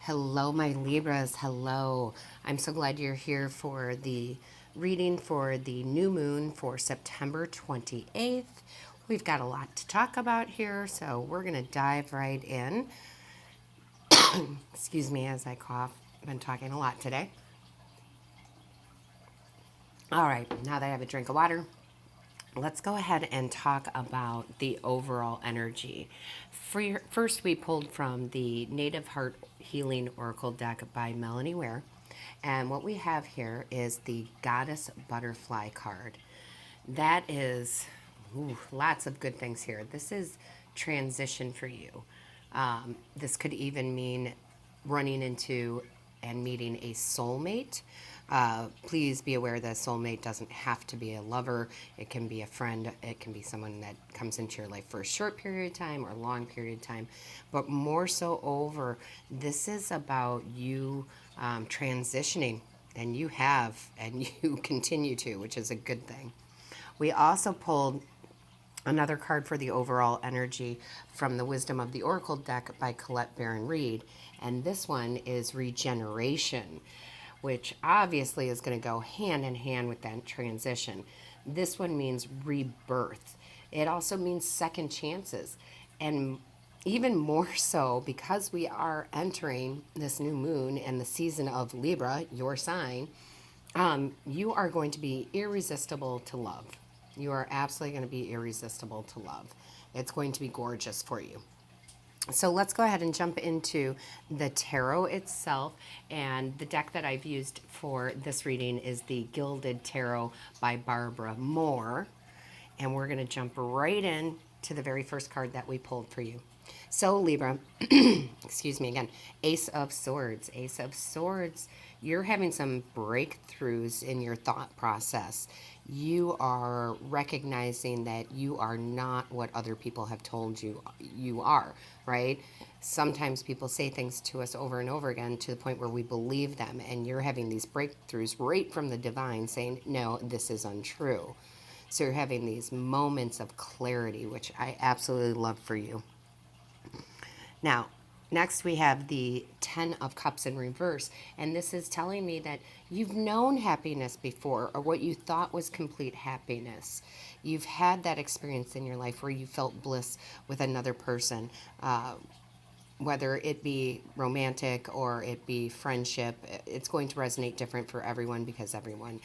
Hello, my Libras. Hello. I'm so glad you're here for the reading for the new moon for September 28th. We've got a lot to talk about here, so we're going to dive right in. Excuse me as I cough. I've been talking a lot today. All right, now that I have a drink of water, let's go ahead and talk about the overall energy. First, we pulled from the Native Heart Healing Oracle deck by Melanie Ware. And what we have here is the Goddess Butterfly card. That is lots of good things here. This is transition for you. This could even mean running into and meeting a soulmate. Please be aware that a soulmate doesn't have to be a lover. It can be a friend. It can be someone that comes into your life for a short period of time or a long period of time. But more so over, this is about you transitioning. And you have, and you continue to, which is a good thing. We also pulled another card for the overall energy from the Wisdom of the Oracle deck by Colette Baron Reed. And this one is Regeneration, which obviously is going to go hand in hand with that transition. This one means rebirth. It also means second chances. And even more so because we are entering this new moon and the season of Libra, your sign, you are going to be irresistible to love. You are absolutely going to be irresistible to love. It's going to be gorgeous for you. So let's go ahead and jump into the tarot itself. And the deck that I've used for this reading is the Gilded Tarot by Barbara Moore. And we're going to jump right in to the very first card that we pulled for you. So Libra, excuse me again, Ace of Swords. Ace of Swords, you're having some breakthroughs in your thought process. You are recognizing that you are not what other people have told you you are, right? Sometimes people say things to us over and over again to the point where we believe them, and you're having these breakthroughs right from the divine saying, no, this is untrue. So you're having these moments of clarity, which I absolutely love for you. Now, next we have the 10 of Cups in reverse, and this is telling me that you've known happiness before, or what you thought was complete happiness. You've had that experience in your life where you felt bliss with another person, whether it be romantic or it be friendship. It's going to resonate different for everyone because everyone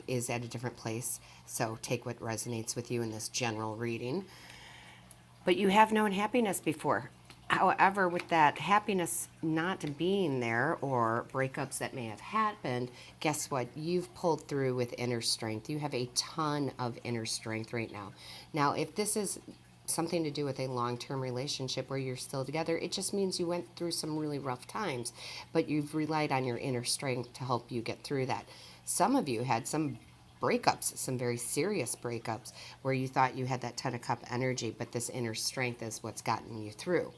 is at a different place. So take what resonates with you in this general reading. But you have known happiness before. However, with that happiness not being there or breakups that may have happened, guess what? You've pulled through with inner strength. You have a ton of inner strength right now. Now, if this is something to do with a long-term relationship where you're still together, it just means you went through some really rough times, but you've relied on your inner strength to help you get through that. Some of you had some breakups, some very serious breakups where you thought you had that 10 of Cup energy, but this inner strength is what's gotten you through.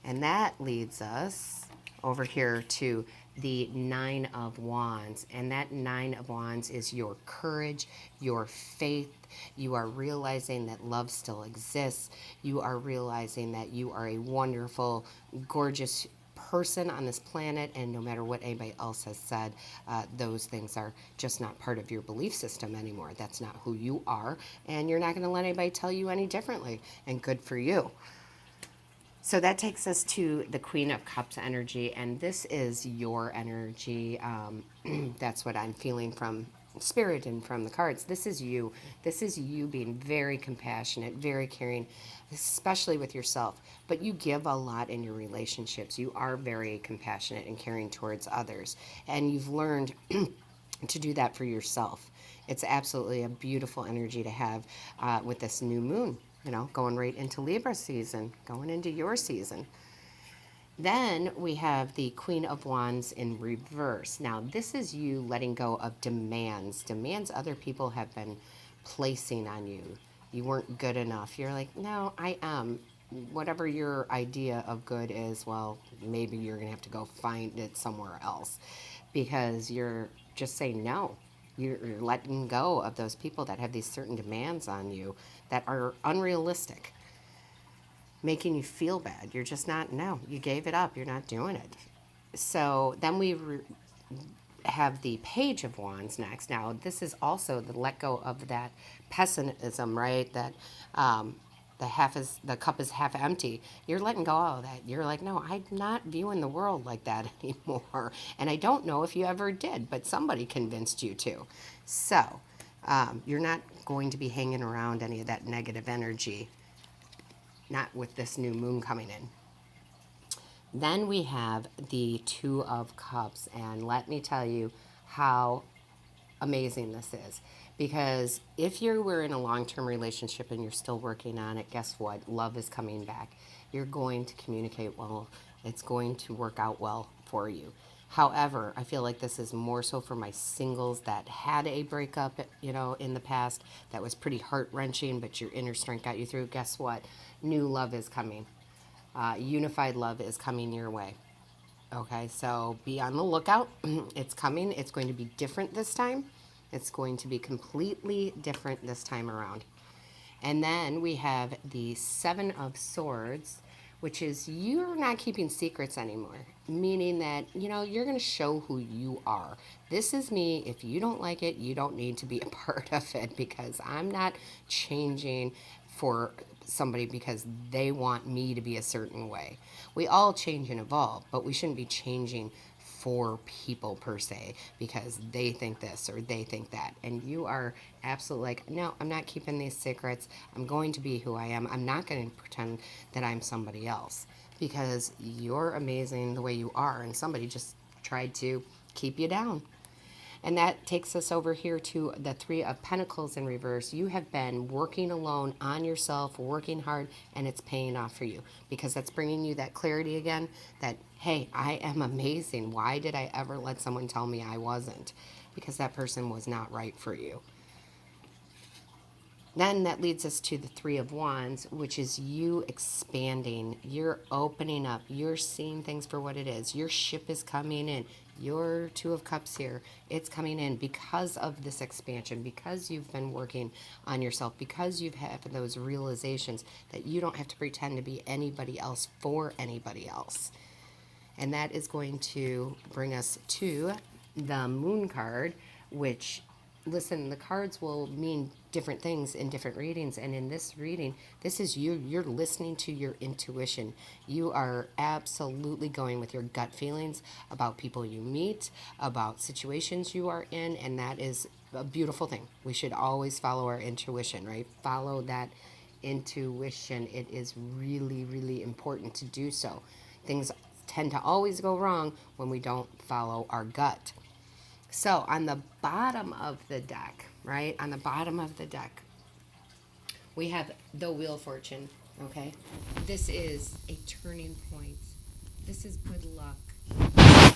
And that leads us over here to the 9 of Wands. And that 9 of Wands is your courage, your faith. You are realizing that love still exists. You are realizing that you are a wonderful, gorgeous person on this planet, and no matter what anybody else has said, those things are just not part of your belief system anymore. That's not who you are, and you're not going to let anybody tell you any differently, and good for you. So that takes us to the Queen of Cups energy, and this is your energy. That's what I'm feeling from Spirit and from the cards. This is you. This is you being very compassionate, very caring, especially with yourself. But you give a lot in your relationships. You are very compassionate and caring towards others, and you've learned to do that for yourself. It's absolutely a beautiful energy to have with this new moon. You know, going right into Libra season, going into your season. Then we have the Queen of Wands in reverse. Now, this is you letting go of demands other people have been placing on you. You weren't good enough. You're like, no, I am. Whatever your idea of good is, well, maybe you're going to have to go find it somewhere else because you're just saying no. You're letting go of those people that have these certain demands on you that are unrealistic. making you feel bad. You're just not, no, you gave it up. You're not doing it. So then we have the Page of Wands next. Now, this is also the let go of that pessimism, right? That the cup is half empty. You're letting go of that. You're like, no, I'm not viewing the world like that anymore. And I don't know if you ever did, but somebody convinced you to. So you're not going to be hanging around any of that negative energy, not with this new moon coming in. Then we have the Two of Cups, and let me tell you how amazing this is. Because if you were in a long-term relationship and you're still working on it, guess what? Love is coming back. You're going to communicate well. It's going to work out well for you. However, I feel like this is more so for my singles that had a breakup, in the past that was pretty heart-wrenching, but your inner strength got you through. Guess what? New love is coming. Unified love is coming your way. Okay, so be on the lookout. It's coming. It's going to be different this time. It's going to be completely different this time around. And then we have the Seven of Swords, which is you're not keeping secrets anymore, meaning that, you're going to show who you are. This is me. If you don't like it, you don't need to be a part of it, because I'm not changing for somebody because they want me to be a certain way. We all change and evolve, but we shouldn't be changing for people per se because they think this or they think that. And you are absolutely like, no, I'm not keeping these secrets. I'm going to be who I am. I'm not going to pretend that I'm somebody else, because you're amazing the way you are, and somebody just tried to keep you down. And that takes us over here to the Three of Pentacles in reverse. You have been working alone on yourself, working hard, and it's paying off for you, because that's bringing you that clarity again that, hey, I am amazing. Why did I ever let someone tell me I wasn't? Because that person was not right for you. Then that leads us to the Three of Wands, which is you expanding. You're opening up. You're seeing things for what it is. Your ship is coming in. Your Two of Cups here, it's coming in because of this expansion, because you've been working on yourself, because you've had those realizations that you don't have to pretend to be anybody else for anybody else. And that is going to bring us to the Moon card, which, listen, the cards will mean different things in different readings. And in this reading, this is you. You're listening to your intuition. You are absolutely going with your gut feelings about people you meet, about situations you are in. And that is a beautiful thing. We should always follow our intuition, right? Follow that intuition. It is really, really important to do so. Things tend to always go wrong when we don't follow our gut. So on the bottom of the deck, right? On the bottom of the deck, we have the Wheel of Fortune, okay? This is a turning point. This is good luck.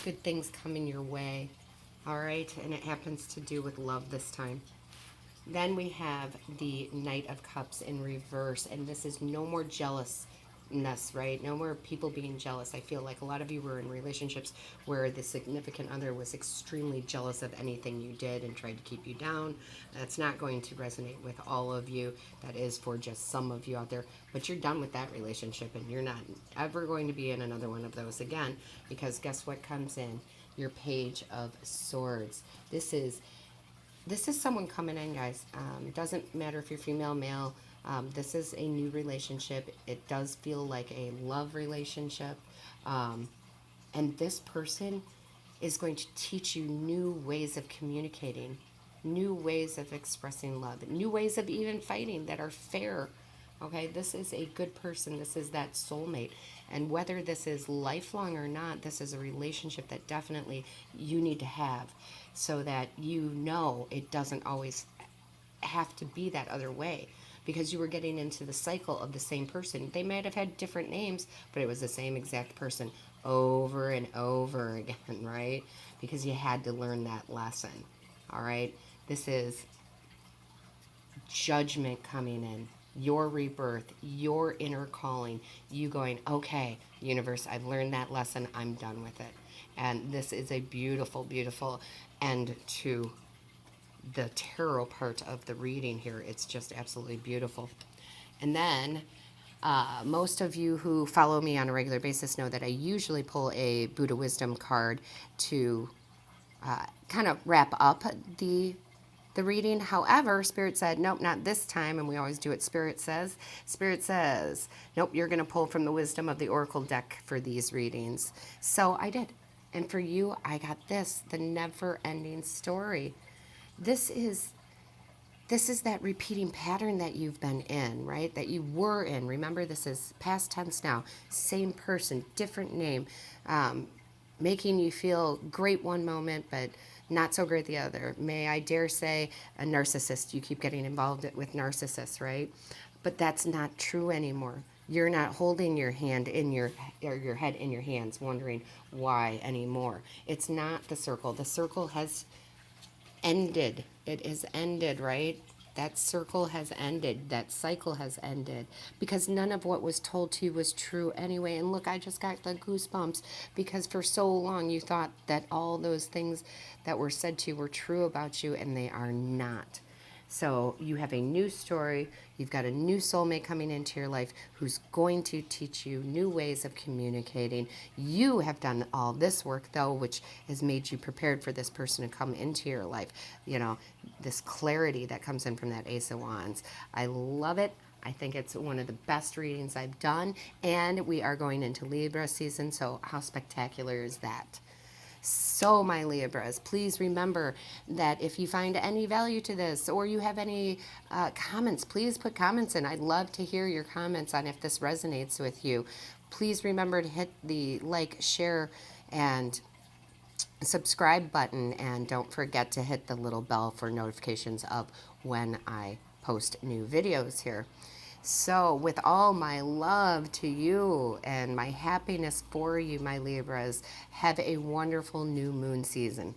Good things coming your way, all right? And it happens to do with love this time. Then we have the Knight of Cups in reverse, and this is no more jealousness, right? No more people being jealous. I feel like a lot of you were in relationships where the significant other was extremely jealous of anything you did and tried to keep you down. That's not going to resonate with all of you. That is for just some of you out there. But you're done with that relationship, and you're not ever going to be in another one of those again, because guess what comes in? Your Page of Swords. This is someone coming in, guys. It doesn't matter if you're female, male. This is a new relationship. It does feel like a love relationship. And this person is going to teach you new ways of communicating, new ways of expressing love, new ways of even fighting that are fair. Okay, this is a good person. This is that soulmate. And whether this is lifelong or not, this is a relationship that definitely you need to have, so that it doesn't always have to be that other way, because you were getting into the cycle of the same person. They might have had different names, but it was the same exact person over and over again, right? Because you had to learn that lesson, all right? This is judgment coming in, your rebirth, your inner calling, you going, okay, universe, I've learned that lesson, I'm done with it. And this is a beautiful, beautiful end to the tarot part of the reading here. It's just absolutely beautiful. And then Most of you who follow me on a regular basis know that I usually pull a Buddha Wisdom card to kind of wrap up the reading. However, Spirit said, nope, not this time. And we always do what Spirit says. Spirit says, nope, you're going to pull from the wisdom of the Oracle deck for these readings. So I did. And for you, I got this, the never ending story. This is that repeating pattern that you've been in, right? That you were in. Remember, this is past tense now. Same person, different name, making you feel great one moment, but not so great the other. May I dare say a narcissist. You keep getting involved with narcissists, right? But that's not true anymore. You're not holding your hand in your head in your hands, wondering why anymore. It's not the circle. The circle has ended. It is ended, right? That circle has ended. That cycle has ended because none of what was told to you was true anyway. And look, I just got the goosebumps because for so long you thought that all those things that were said to you were true about you, and they are not. So you have a new story. You've got a new soulmate coming into your life who's going to teach you new ways of communicating. You have done all this work, though, which has made you prepared for this person to come into your life. You know, this clarity that comes in from that Ace of Wands. I love it. I think it's one of the best readings I've done. And we are going into Libra season, so how spectacular is that? So, my Libras, please remember that if you find any value to this or you have any comments, please put comments in. I'd love to hear your comments on if this resonates with you. Please remember to hit the like, share, and subscribe button, and don't forget to hit the little bell for notifications of when I post new videos here. So, with all my love to you and my happiness for you, my Libras, have a wonderful new moon season.